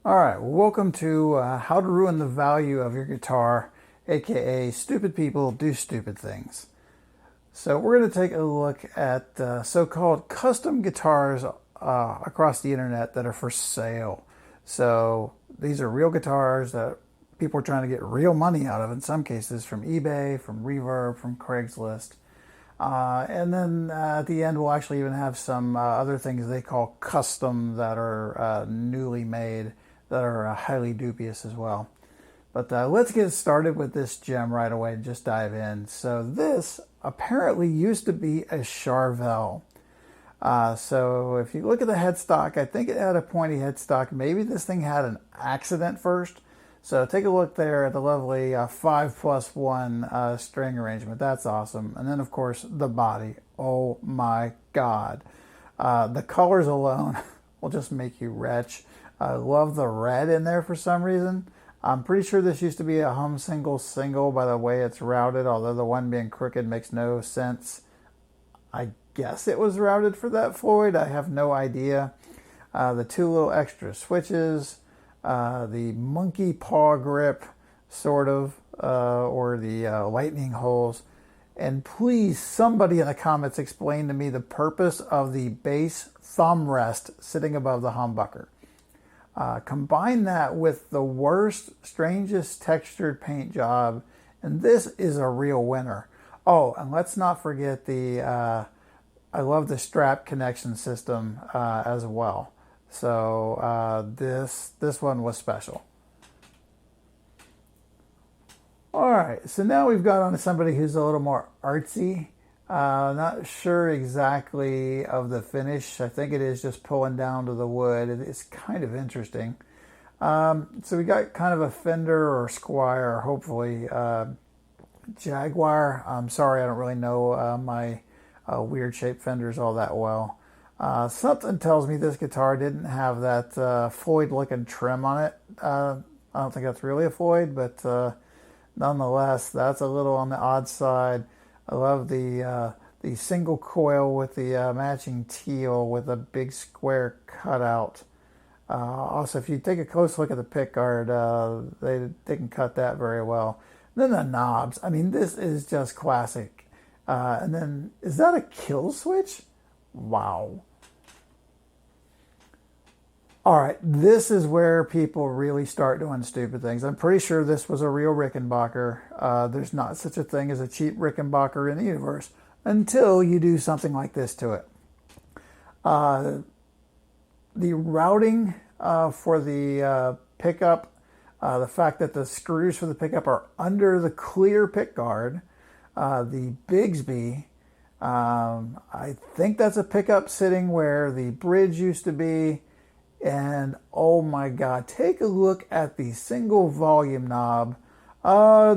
All right, welcome to How to Ruin the Value of Your Guitar, aka Stupid People Do Stupid Things. So, we're going to take a look at so-called custom guitars across the internet that are for sale. So, these are real guitars that people are trying to get real money out of, in some cases, from eBay, from Reverb, from Craigslist. And then at the end, we'll actually even have some other things they call custom that are newly made that are highly dubious as well. But let's get started with this gem right away and just dive in. So this apparently used to be a Charvel. So if you look at the headstock, I think it had a pointy headstock. Maybe this thing had an accident first. So take a look there at the lovely 5+1 string arrangement. That's awesome. And then, of course, the body. Oh, my God. The colors alone will just make you retch. I love the red in there for some reason. I'm pretty sure this used to be a hum single by the way it's routed, although the one being crooked makes no sense. I guess it was routed for that Floyd. I have no idea. The two little extra switches. The monkey paw grip, sort of, or the lightning holes. And please, somebody in the comments explain to me the purpose of the bass thumb rest sitting above the humbucker. Combine that with the worst, strangest textured paint job, and this is a real winner. Oh, and let's not forget I love the strap connection system as well. So this one was special. All right, so now we've got on to somebody who's a little more artsy. Not sure exactly of the finish. I think it is just pulling down to the wood. It's kind of interesting. So we got kind of a Fender or Squier, hopefully Jaguar. I'm sorry, I don't really know my weird shaped Fenders all that well. Something tells me this guitar didn't have that Floyd looking trim on it. I don't think that's really a Floyd, but nonetheless, that's a little on the odd side. I love the single coil with the matching teal with a big square cutout. Also, if you take a close look at the pickguard, they didn't cut that very well. And then the knobs. I mean, this is just classic. And then, is that a kill switch? Wow. All right, this is where people really start doing stupid things. I'm pretty sure this was a real Rickenbacker. There's not such a thing as a cheap Rickenbacker in the universe until you do something like this to it. The routing for the pickup, the fact that the screws for the pickup are under the clear pickguard, the Bigsby, I think that's a pickup sitting where the bridge used to be. And oh my God, take a look at the single volume knob.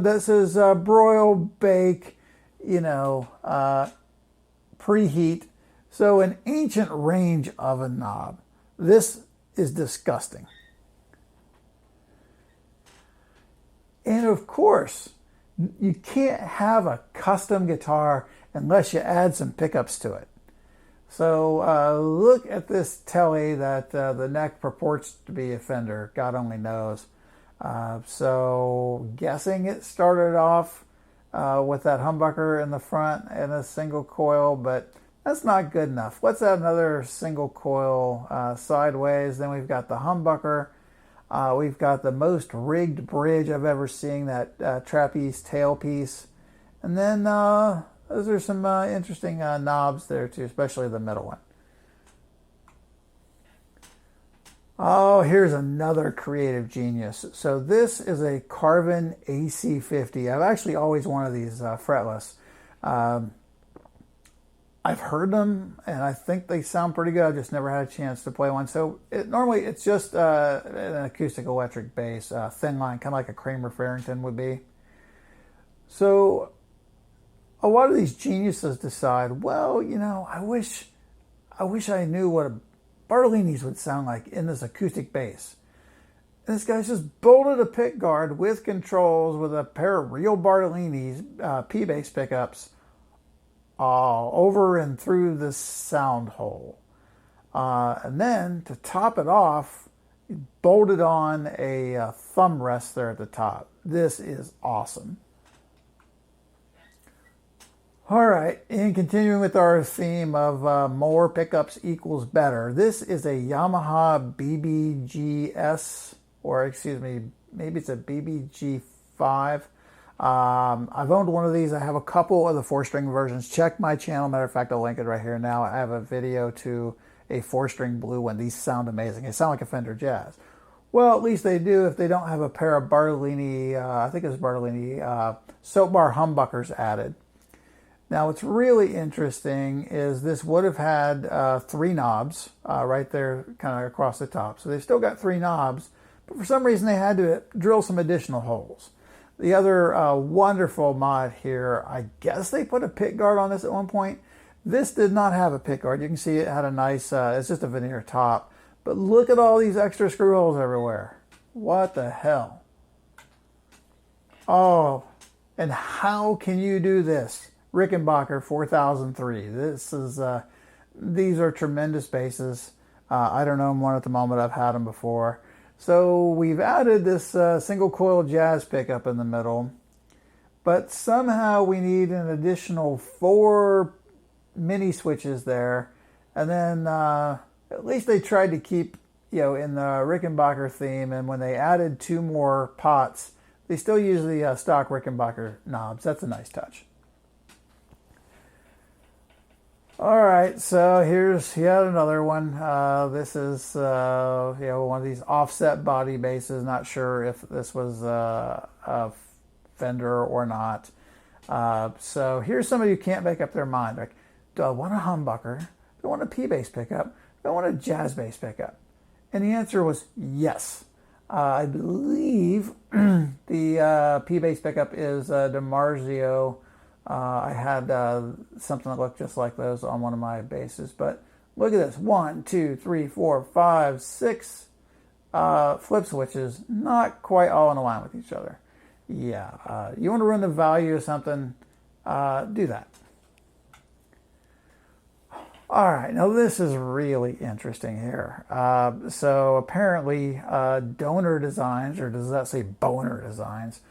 This is broil, bake, preheat. So an ancient range oven knob. This is disgusting. And of course, you can't have a custom guitar unless you add some pickups to it. So look at this telly that the neck purports to be a Fender. God only knows. So guessing it started off with that humbucker in the front and a single coil, but that's not good enough. Let's add another single coil sideways. Then we've got the humbucker. We've got the most rigged bridge I've ever seen, that trapeze tailpiece. And then those are some interesting knobs there too, especially the middle one. Oh, here's another creative genius. So this is a Carvin AC50. I've actually always wanted these fretless. I've heard them, and I think they sound pretty good. I've just never had a chance to play one. So normally it's just an acoustic electric bass, thin line, kind of like a Kramer Farrington would be. So a lot of these geniuses decide, well, I wish I knew what a Bartolini's would sound like in this acoustic bass. And this guy's just bolted a pick guard with controls with a pair of real Bartolini's P-bass pickups over and through this sound hole. And then to top it off, bolted on a thumb rest there at the top. This is awesome. All right, and continuing with our theme of more pickups equals better. This is a Yamaha BBGS, or excuse me, maybe it's a BBG5. I've owned one of these. I have a couple of the 4-string versions. Check my channel. Matter of fact, I'll link it right here now. I have a video to a 4-string blue one. These sound amazing. They sound like a Fender Jazz. Well, at least they do if they don't have a pair of Bartolini, I think it was Bartolini, soap bar humbuckers added. Now, what's really interesting is this would have had 3 knobs right there kind of across the top. So they've still got 3 knobs, but for some reason they had to drill some additional holes. The other wonderful mod here, I guess they put a pick guard on this at one point. This did not have a pick guard. You can see it had a nice, it's just a veneer top. But look at all these extra screw holes everywhere. What the hell? Oh, and how can you do this? Rickenbacker 4003. This is, these are tremendous basses. I don't own one at the moment. I've had them before. So we've added this single coil jazz pickup in the middle, but somehow we need an additional 4 mini switches there. And then at least they tried to keep, you know, in the Rickenbacker theme. And when they added 2 more pots, they still use the stock Rickenbacker knobs. That's a nice touch. All right, so here's yet another one. This is you know, one of these offset body basses. Not sure if this was a Fender or not. So here's somebody who can't make up their mind. Like, do I want a humbucker? Do I want a P-bass pickup? Do I want a jazz bass pickup? And the answer was yes. I believe the P-bass pickup is DiMarzio. I had something that looked just like those on one of my basses, but look at this. 1, 2, 3, 4, 5, 6 flip switches, not quite all in line with each other. Yeah, you want to run the value of something, do that. All right, now this is really interesting here. So apparently Donor Designs, or does that say Boner Designs,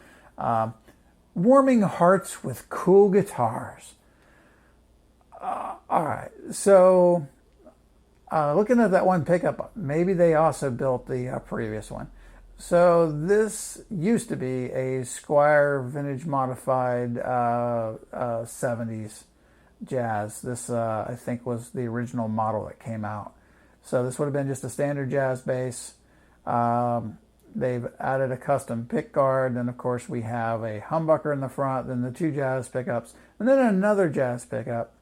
warming hearts with cool guitars. All right, so looking at that one pickup, maybe they also built the previous one. So this used to be a Squier vintage modified 70s jazz. This I think was the original model that came out. So this would have been just a standard jazz bass. They've added a custom pick guard, and of course we have a humbucker in the front, then the 2 jazz pickups, and then another jazz pickup.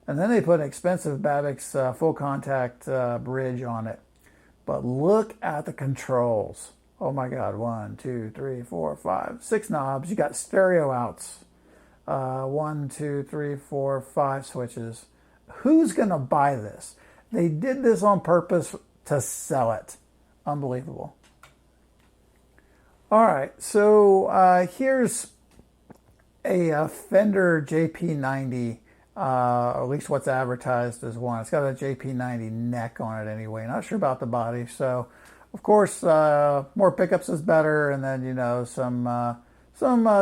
And then they put an expensive Babbitt's full contact bridge on it. But look at the controls. Oh my God, 1, 2, 3, 4, 5, 6 knobs. You got stereo outs. 1, 2, 3, 4, 5 switches. Who's gonna buy this? They did this on purpose to sell it. Unbelievable. All right, so here's a Fender JP90, or at least what's advertised as one. It's got a JP90 neck on it anyway. Not sure about the body. So, of course, more pickups is better, and then, you know, some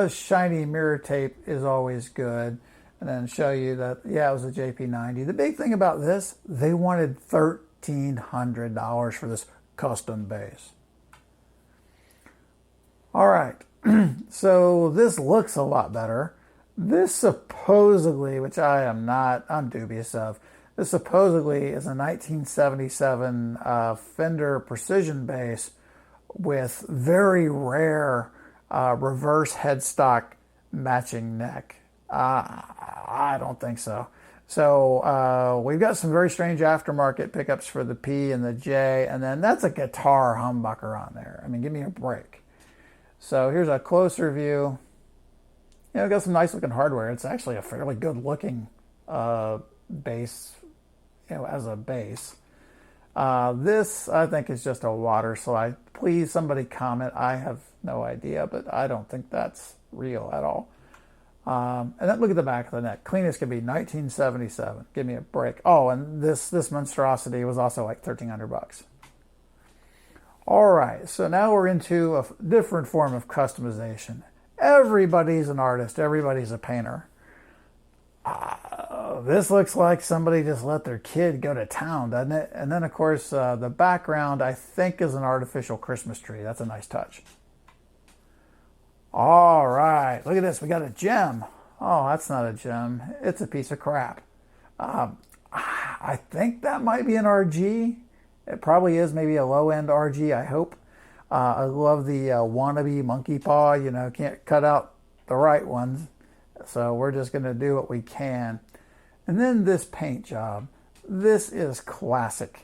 shiny mirror tape is always good. And then show you that, yeah, it was a JP90. The big thing about this, they wanted $1,300 for this custom bass. All right, so this looks a lot better. This supposedly, which I'm dubious of, this supposedly is a 1977 Fender Precision bass with very rare reverse headstock matching neck. I don't think so. So we've got some very strange aftermarket pickups for the P and the J, and then that's a guitar humbucker on there. I mean, give me a break. So here's a closer view. You know, got some nice looking hardware. It's actually a fairly good looking bass, you know, as a bass. This, I think, is just a water slide. Please, somebody comment. I have no idea, but I don't think that's real at all. And then look at the back of the neck. Cleanest could be 1977. Give me a break. Oh, and this monstrosity was also like $1,300. All right, so now we're into a different form of customization. Everybody's an artist, everybody's a painter. This looks like somebody just let their kid go to town, doesn't it? And then, of course, the background, I think, is an artificial Christmas tree. That's a nice touch. All right, look at this. We got a gem. Oh, that's not a gem. It's a piece of crap. I think that might be an RG. It probably is maybe a low-end RG, I hope. I love the wannabe monkey paw. You know, can't cut out the right ones. So we're just going to do what we can. And then this paint job. This is classic.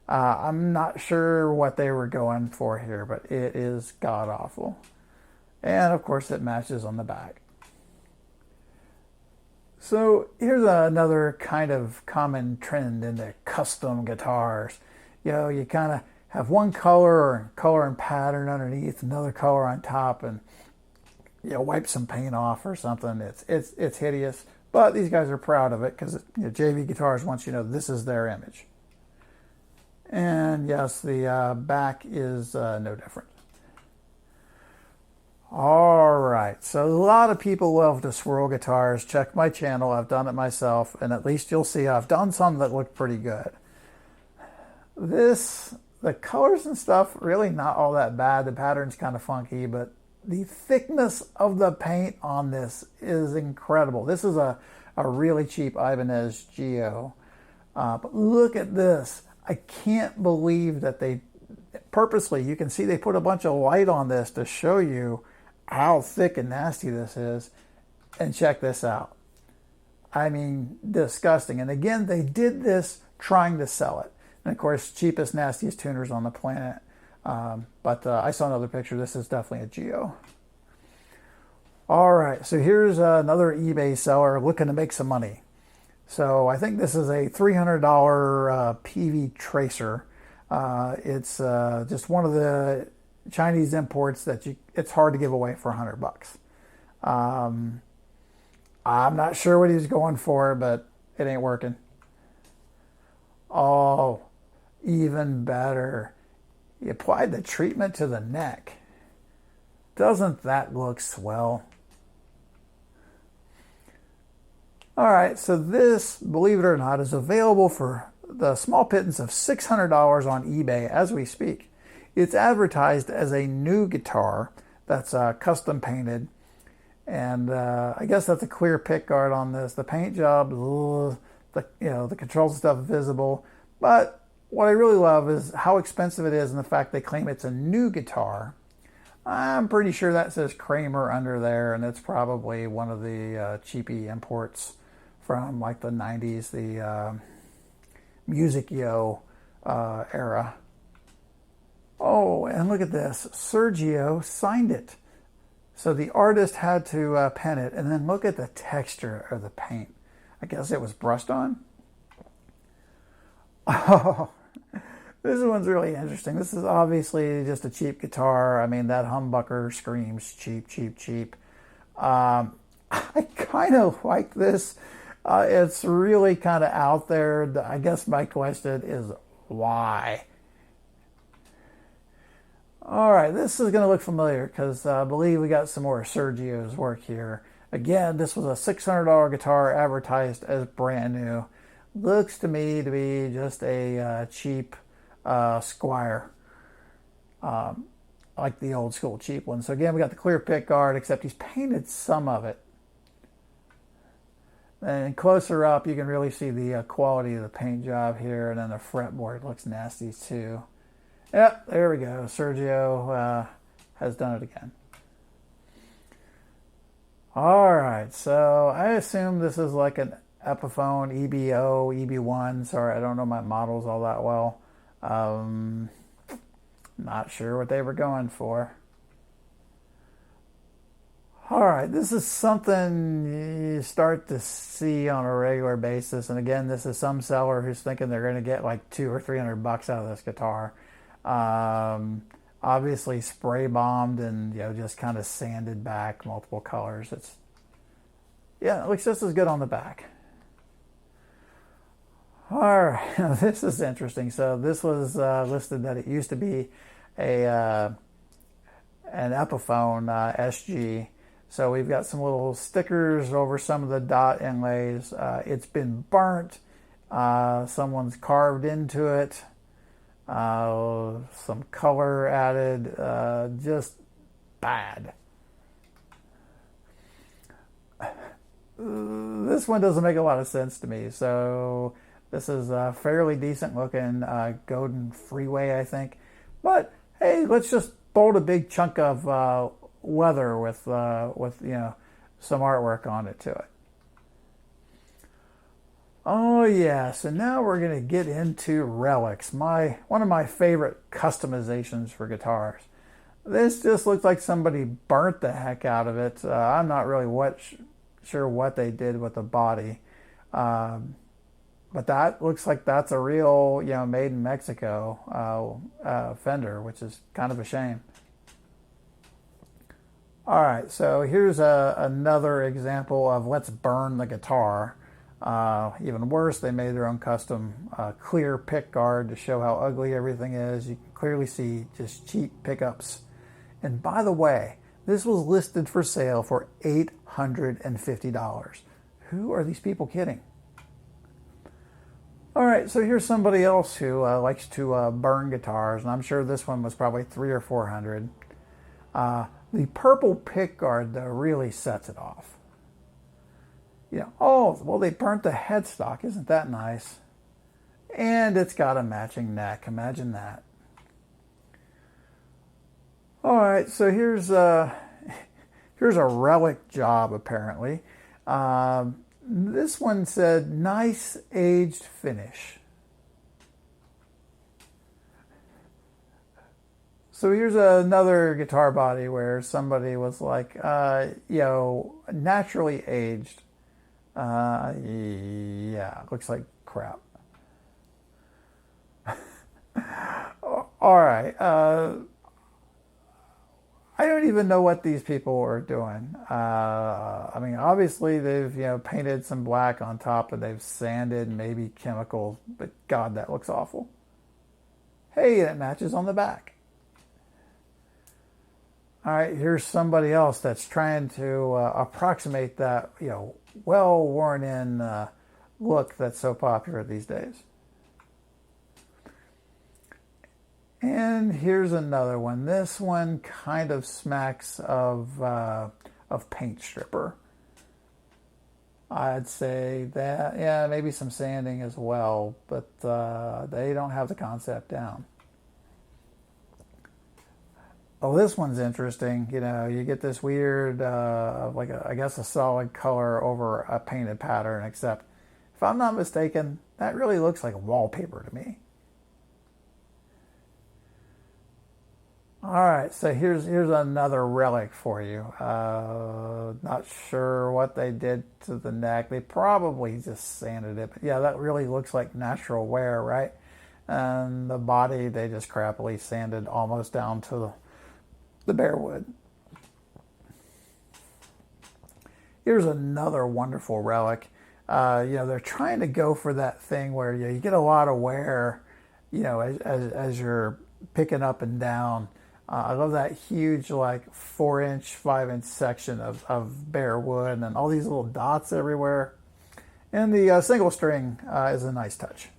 I'm not sure what they were going for here, but it is god-awful. And, of course, it matches on the back. So here's another kind of common trend in the custom guitars. You know, you kind of have one color and pattern underneath, another color on top, and you know, wipe some paint off or something. It's hideous, but these guys are proud of it because you know, JV Guitars wants you to know this is their image. And yes, the back is no different. All right, so a lot of people love to swirl guitars. Check my channel, I've done it myself, and at least you'll see I've done some that look pretty good. The colors and stuff, really not all that bad. The pattern's kind of funky, but the thickness of the paint on this is incredible. This is a really cheap Ibanez Geo. But look at this. I can't believe that they purposely, you can see they put a bunch of light on this to show you how thick and nasty this is. And check this out. I mean, disgusting. And again, they did this trying to sell it. And of course, cheapest, nastiest tuners on the planet. But I saw another picture. This is definitely a Geo. All right, so here's another eBay seller looking to make some money. So I think this is a $300 PV tracer. It's just one of the Chinese imports that it's hard to give away for $100. I'm not sure what he's going for, but it ain't working. Oh, even better. He applied the treatment to the neck. Doesn't that look swell? All right, so this, believe it or not, is available for the small pittance of $600 on eBay as we speak. It's advertised as a new guitar that's custom painted. And I guess that's a clear pick guard on this. The paint job, the controls stuff visible. But what I really love is how expensive it is and the fact they claim it's a new guitar. I'm pretty sure that says Kramer under there, and it's probably one of the cheapy imports from like the 90s, the Music Yo era. Oh, and look at this. Sergio signed it. So the artist had to pen it, and then look at the texture of the paint. I guess it was brushed on. Oh, this one's really interesting. This is obviously just a cheap guitar. I mean, that humbucker screams cheap, cheap, cheap. I kind of like this. It's really kind of out there. I guess my question is why? All right, this is going to look familiar because I believe we got some more Sergio's work here. Again, this was a $600 guitar advertised as brand new. Looks to me to be just a cheap Squire, like the old school cheap one. So again, we got the clear pick guard, except he's painted some of it. And closer up, you can really see the quality of the paint job here, and then the fretboard looks nasty too. Yep, there we go. Sergio has done it again. All right, so I assume this is like an Epiphone EBO, EB1. Sorry, I don't know my models all that well. Not sure what they were going for. All right, this is something you start to see on a regular basis. And again, this is some seller who's thinking they're going to get like $200 or $300 out of this guitar. Obviously spray bombed and just kind of sanded back, multiple colors. It looks just as good on the back. All right, this is interesting. So this was listed that it used to be an Epiphone SG. So we've got some little stickers over some of the dot inlays. It's been burnt. Someone's carved into it. Some color added. Just bad. This one doesn't make a lot of sense to me. So this is a fairly decent looking Godin Freeway, I think. But hey, let's just bolt a big chunk of leather with some artwork on it to it. Oh yeah, so now we're going to get into relics. One of my favorite customizations for guitars. This just looks like somebody burnt the heck out of it. I'm not really sure what they did with the body. But that looks like that's a real, made in Mexico Fender, which is kind of a shame. All right, so here's another example of let's burn the guitar. Even worse, they made their own custom clear pick guard to show how ugly everything is. You can clearly see just cheap pickups. And by the way, this was listed for sale for $850. Who are these people kidding? All right, so here's somebody else who likes to burn guitars, and I'm sure this one was probably $300 or $400. The purple pick guard, though, really sets it off. Oh, well, they burnt the headstock. Isn't that nice? And it's got a matching neck. Imagine that. All right, so here's a relic job, apparently. This one said, nice aged finish. So here's another guitar body where somebody was like, naturally aged. Yeah, looks like crap. All right. I don't even know what these people are doing. I mean, obviously they've painted some black on top and they've sanded maybe chemicals, but God, that looks awful. Hey, that matches on the back. All right, here's somebody else that's trying to approximate that well worn in look that's so popular these days. And here's another one. This one kind of smacks of paint stripper. I'd say that, yeah, maybe some sanding as well, but they don't have the concept down. Oh, this one's interesting. You get this weird, I guess a solid color over a painted pattern, except if I'm not mistaken, that really looks like wallpaper to me. All right, so here's another relic for you. Not sure what they did to the neck. They probably just sanded it. But yeah, that really looks like natural wear, right? And the body, they just crappily sanded almost down to the bare wood. Here's another wonderful relic. They're trying to go for that thing where you get a lot of wear, as you're picking up and down. I love that huge 4-inch, 5-inch section of bare wood and all these little dots everywhere. And the single string is a nice touch.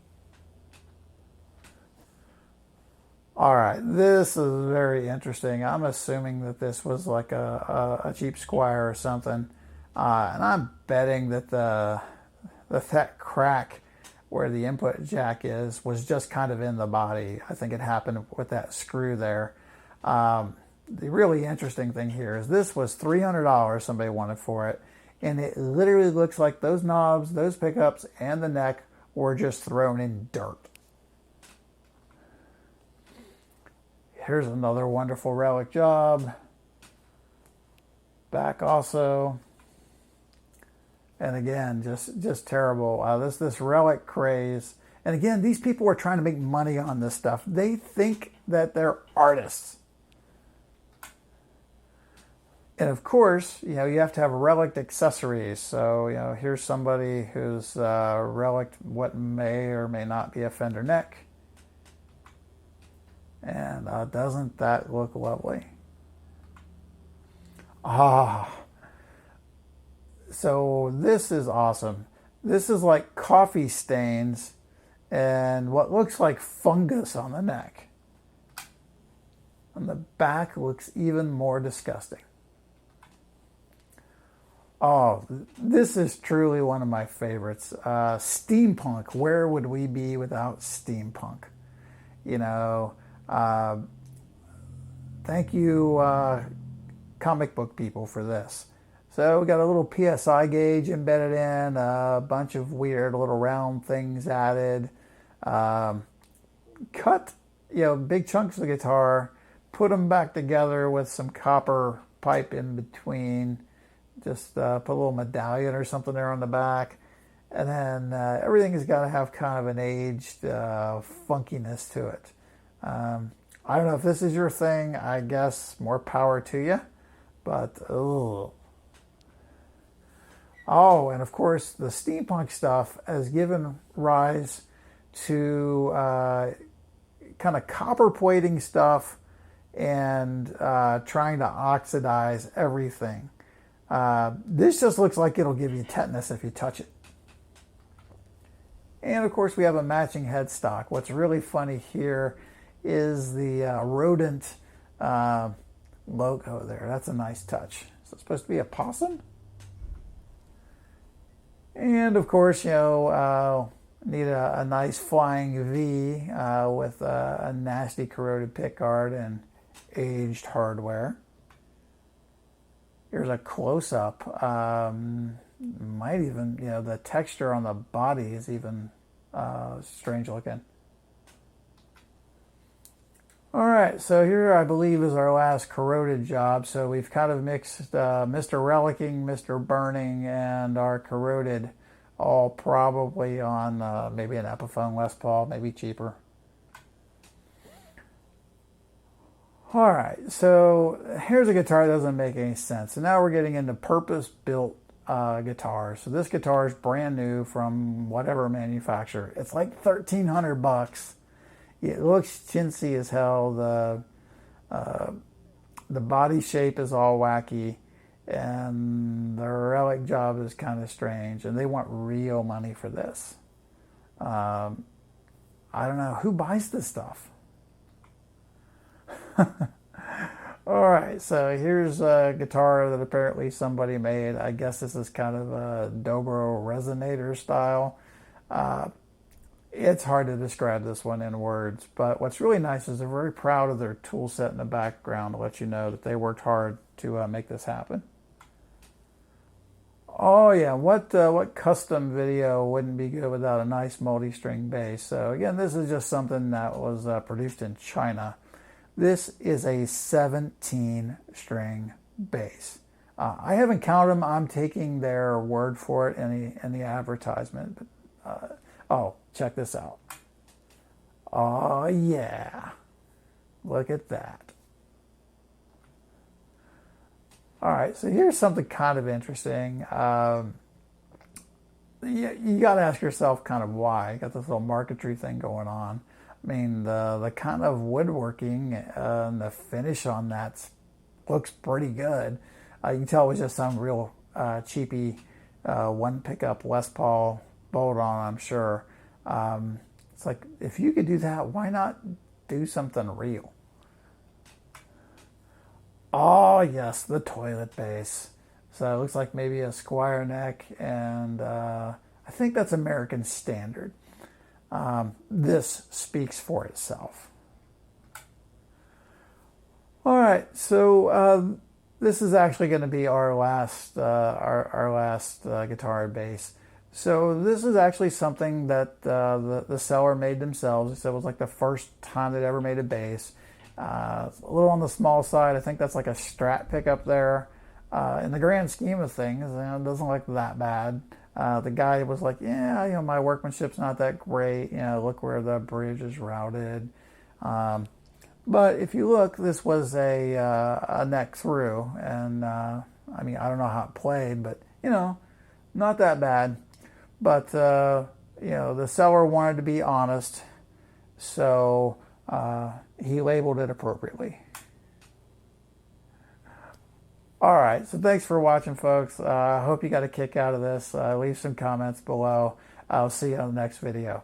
All right, this is very interesting. I'm assuming that this was like a cheap Squire or something. And I'm betting that that crack where the input jack was just kind of in the body. I think it happened with that screw there. The really interesting thing here is this was $300 somebody wanted for it, and it literally looks like those knobs, those pickups, and the neck were just thrown in dirt. Here's another wonderful relic job. Back also. And again, just terrible. This relic craze. And again, these people are trying to make money on this stuff. They think that they're artists. And of course, you have to have relic accessories. So, here's somebody who's relic what may or may not be a Fender neck. And man, doesn't that look lovely? Ah, so this is awesome. This is like coffee stains and what looks like fungus on the neck. And the back looks even more disgusting. Oh, this is truly one of my favorites. Steampunk. Where would we be without steampunk? You know, thank you, comic book people, for this. So we got a little PSI gauge embedded in, a bunch of weird little round things added. Cut, big chunks of the guitar, put them back together with some copper pipe in between. Just put a little medallion or something there on the back. And then everything has got to have kind of an aged funkiness to it. I don't know if this is your thing. I guess more power to you. But, ugh. Oh, and of course, the steampunk stuff has given rise to kind of copper plating stuff and trying to oxidize everything. This just looks like it'll give you tetanus if you touch it. And of course, we have a matching headstock. What's really funny here is the rodent logo there. That's a nice touch. Is it supposed to be a possum? And of course, need a nice flying V with a nasty corroded pickguard and aged hardware. Here's a close-up. Might even, the texture on the body is even strange looking. All right, so here I believe is our last corroded job. So we've kind of mixed Mr. Relicking, Mr. Burning, and our corroded, all probably on maybe an Epiphone Les Paul, maybe cheaper. All right, so here's a guitar that doesn't make any sense. So now we're getting into purpose-built guitars. So this guitar is brand new from whatever manufacturer. It's like $1,300. It looks chintzy as hell. The body shape is all wacky, and the relic job is kind of strange. And they want real money for this. I don't know who buys this stuff. All right, so here's a guitar that apparently somebody made. I guess this is kind of a dobro resonator style. It's hard to describe this one in words, but what's really nice is they're very proud of their tool set in the background to let you know that they worked hard to make this happen. Oh yeah, what custom video wouldn't be good without a nice multi-string bass? So again, this is just something that was produced in China. This is a 17-string bass. I haven't counted them. I'm taking their word for it in the advertisement. But, oh, check this out. Oh, yeah. Look at that. All right, so here's something kind of interesting. You got to ask yourself kind of why. You got this little marquetry thing going on. I mean, the kind of woodworking and the finish on that looks pretty good. You can tell it was just some real cheapy one pickup Les Paul bolt-on, I'm sure. It's like, if you could do that, why not do something real? Oh, yes, the toilet bass. So it looks like maybe a square neck, and I think that's American standard. This speaks for itself. All right, so this is actually going to be our last guitar and bass. So this is actually something that the seller made themselves. He said it was like the first time they'd ever made a bass. It's a little on the small side. I think that's like a Strat pickup there. In the grand scheme of things, it doesn't look that bad. The guy was like, yeah, my workmanship's not that great. Look where the bridge is routed. But if you look, this was a neck through. And, I don't know how it played, but, not that bad. But, the seller wanted to be honest. So he labeled it appropriately. All right, so thanks for watching, folks. I hope you got a kick out of this. Leave some comments below. I'll see you on the next video.